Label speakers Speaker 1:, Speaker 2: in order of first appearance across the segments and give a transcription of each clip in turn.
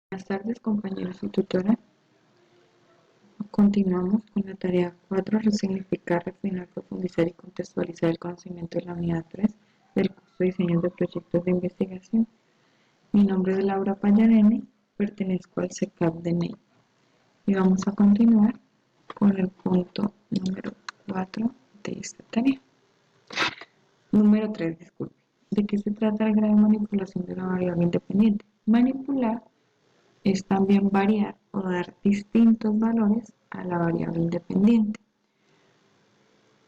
Speaker 1: Buenas tardes, compañeros y tutora. Continuamos con la tarea 4, resignificar, refinar, profundizar y contextualizar el conocimiento de la unidad 3 del curso de diseño de proyectos de investigación. Mi nombre es Laura Pallarene, pertenezco al CECAP de NEI. Y vamos a continuar con el punto número 4 de esta tarea. Número 3, disculpe. ¿De qué se trata el grado de manipulación de la variable independiente? Manipular es también variar o dar distintos valores a la variable independiente.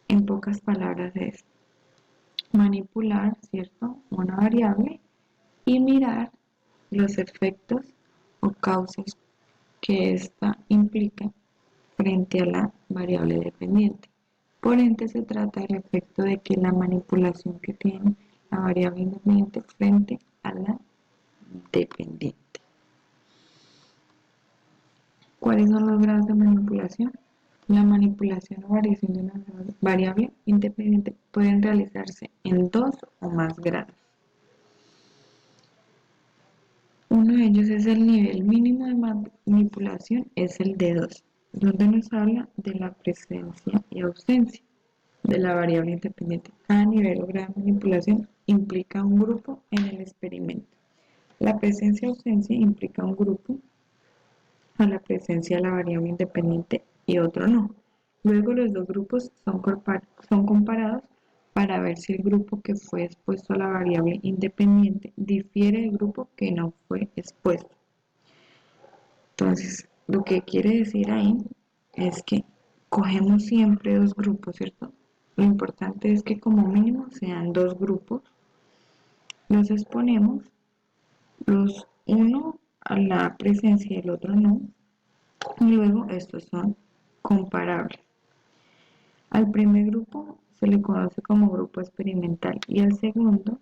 Speaker 1: En pocas palabras es manipular, ¿cierto?, una variable y mirar los efectos o causas que ésta implica frente a la variable dependiente. Por ende, se trata del efecto de que la manipulación que tiene la variable independiente frente a la dependiente. ¿Cuáles son los grados de manipulación? La manipulación o variación de una variable independiente pueden realizarse en 2 o más grados. Uno de ellos es el nivel mínimo de manipulación, es el de 2, donde nos habla de la presencia y ausencia de la variable independiente. Cada nivel o grado de manipulación implica un grupo en el experimento. La presencia y ausencia implica un grupo a la presencia de la variable independiente y otro no. Luego los dos grupos son comparados para ver si el grupo que fue expuesto a la variable independiente difiere del grupo que no fue expuesto. Entonces, lo que quiere decir ahí es que cogemos siempre dos grupos, ¿cierto? Lo importante es que como mínimo sean dos grupos, los exponemos, los uno a la presencia y el otro no, y luego estos son comparables. Al primer grupo se le conoce como grupo experimental y al segundo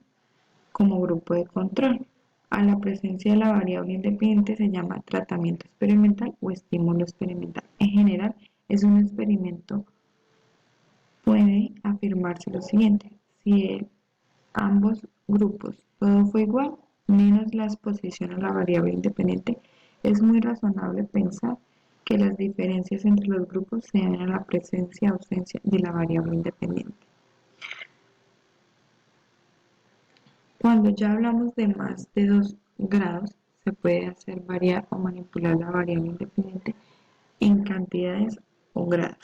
Speaker 1: como grupo de control. A la presencia de la variable independiente se llama tratamiento experimental o estímulo experimental. En general, es un experimento. Puede afirmarse lo siguiente: si ambos grupos todo fue igual, menos la exposición a la variable independiente, es muy razonable pensar que las diferencias entre los grupos se deben a la presencia o ausencia de la variable independiente. Cuando ya hablamos de más de 2 grados, se puede hacer variar o manipular la variable independiente en cantidades o grados.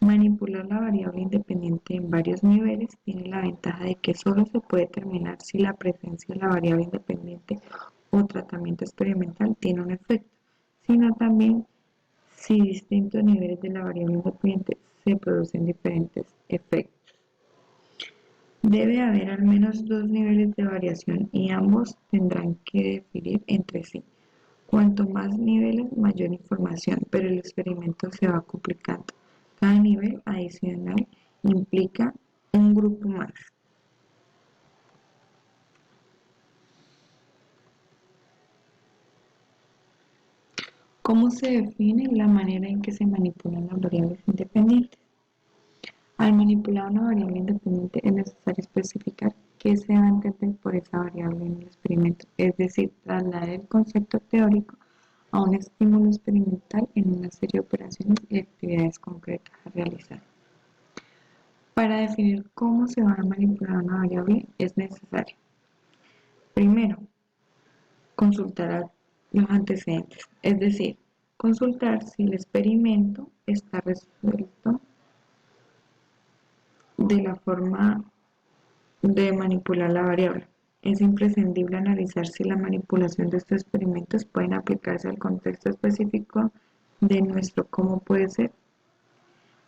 Speaker 1: Manipular la variable independiente en varios niveles tiene la ventaja de que solo se puede determinar si la presencia de la variable independiente o tratamiento experimental tiene un efecto, sino también si distintos niveles de la variable independiente se producen diferentes efectos. Debe haber al menos dos niveles de variación y ambos tendrán que diferir entre sí. Cuanto más niveles, mayor información, pero el experimento se va complicando. Cada nivel adicional implica un grupo más. ¿Cómo se define la manera en que se manipulan las variables independientes? Al manipular una variable independiente es necesario especificar qué se va a entender por esa variable en el experimento, es decir, trasladar el concepto teórico a un estímulo experimental en una serie de operaciones y actividades concretas a realizar. Para definir cómo se va a manipular una variable es necesario, primero, consultar los antecedentes, es decir, consultar si el experimento está resuelto de la forma de manipular la variable. Es imprescindible analizar si la manipulación de estos experimentos pueden aplicarse al contexto específico de nuestro cómo puede ser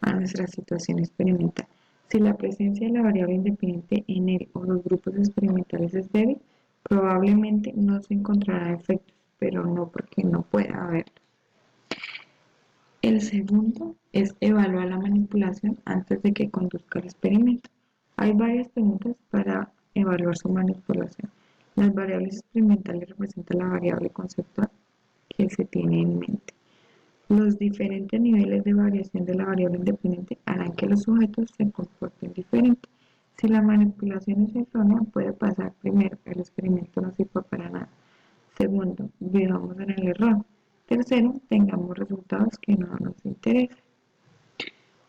Speaker 1: a nuestra situación experimental. Si la presencia de la variable independiente en él o los grupos experimentales es débil, probablemente no se encontrará efectos, pero no porque no pueda haberlos. El segundo es evaluar la manipulación antes de que conduzca el experimento. Hay varias preguntas para evaluar su manipulación. Las variables experimentales representan la variable conceptual que se tiene en mente. Los diferentes niveles de variación de la variable independiente harán que los sujetos se comporten diferente. Si la manipulación es errónea, puede pasar primero, el experimento no sirve para nada. Segundo, vivamos en el error. Tercero, tengamos resultados que no nos interesen.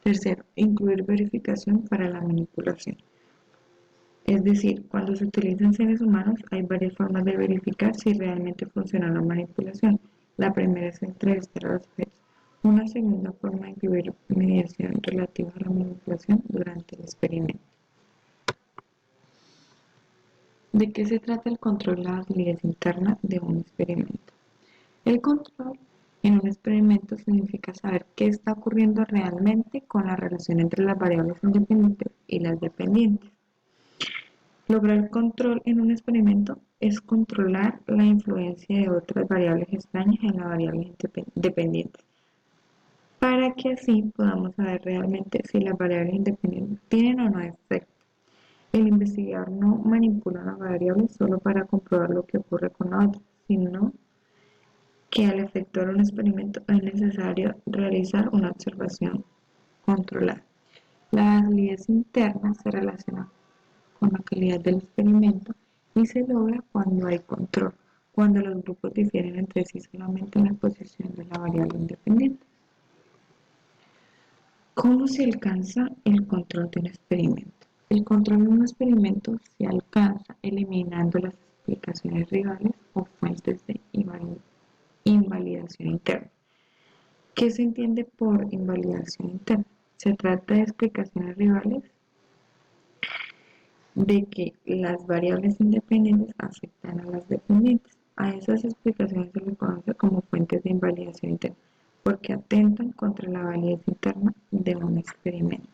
Speaker 1: Tercero, incluir verificación para la manipulación. Es decir, cuando se utilizan seres humanos hay varias formas de verificar si realmente funciona la manipulación. La primera es entrevistar a los sujetos. Una segunda forma de incluir mediación relativa a la manipulación durante el experimento. ¿De qué se trata el control de la validez interna de un experimento? El control en un experimento significa saber qué está ocurriendo realmente con la relación entre las variables independientes y las dependientes. Lograr control en un experimento es controlar la influencia de otras variables extrañas en las variables dependientes, para que así podamos saber realmente si las variables independientes tienen o no efecto. El investigador no manipula una variable solo para comprobar lo que ocurre con la otra, sino que al efectuar un experimento es necesario realizar una observación controlada. La validez interna se relaciona con la calidad del experimento y se logra cuando hay control, cuando los grupos difieren entre sí solamente en la posición de la variable independiente. ¿Cómo se alcanza el control de un experimento? El control de un experimento se alcanza eliminando las explicaciones rivales o fuentes de invalidación interna. ¿Qué se entiende por invalidación interna? Se trata de explicaciones rivales de que las variables independientes afectan a las dependientes. A esas explicaciones se les conoce como fuentes de invalidación interna, porque atentan contra la validez interna de un experimento.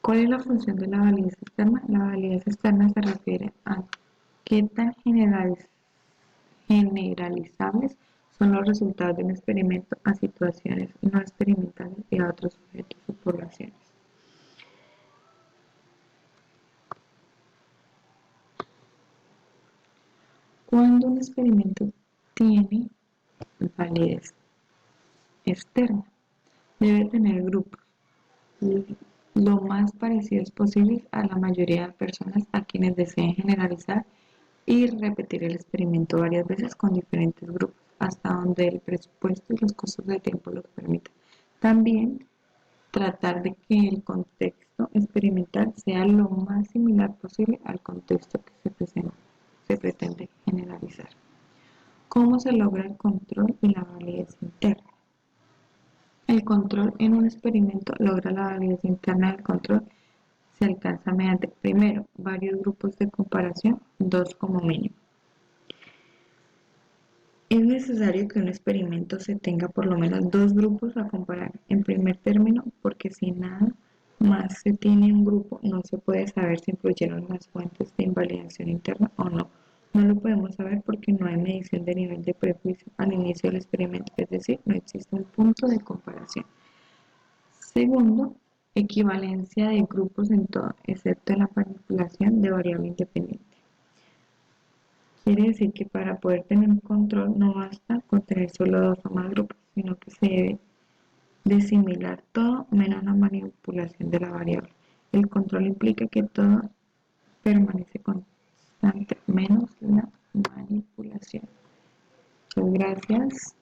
Speaker 1: ¿Cuál es la función de la validez externa? La validez externa se refiere a qué tan generalizables son los resultados de un experimento a situaciones no experimentales y a otros sujetos o poblaciones. Cuando un experimento tiene validez externa, debe tener grupos lo más parecidos posibles a la mayoría de personas a quienes deseen generalizar y repetir el experimento varias veces con diferentes grupos, hasta donde el presupuesto y los costos de tiempo los permitan. También tratar de que el contexto experimental sea lo más similar posible al contexto que se pretende generalizar. ¿Cómo se logra el control y la validez interna? El control en un experimento logra la validez interna del control. Se alcanza mediante, primero, varios grupos de comparación, 2 como mínimo. Es necesario que un experimento se tenga por lo menos 2 grupos a comparar. En primer término, porque si nada más se tiene un grupo, no se puede saber si influyeron las fuentes de invalidación interna o no. No lo podemos saber porque no hay medición de nivel de prejuicio al inicio del experimento, es decir, no existe un punto de comparación. Segundo, equivalencia de grupos en todo, excepto en la manipulación de variable independiente. Quiere decir que para poder tener un control no basta con tener solo 2 o más grupos, sino que se debe de similar todo menos la manipulación de la variable. El control implica que todo permanece constante menos la manipulación. Muchas gracias.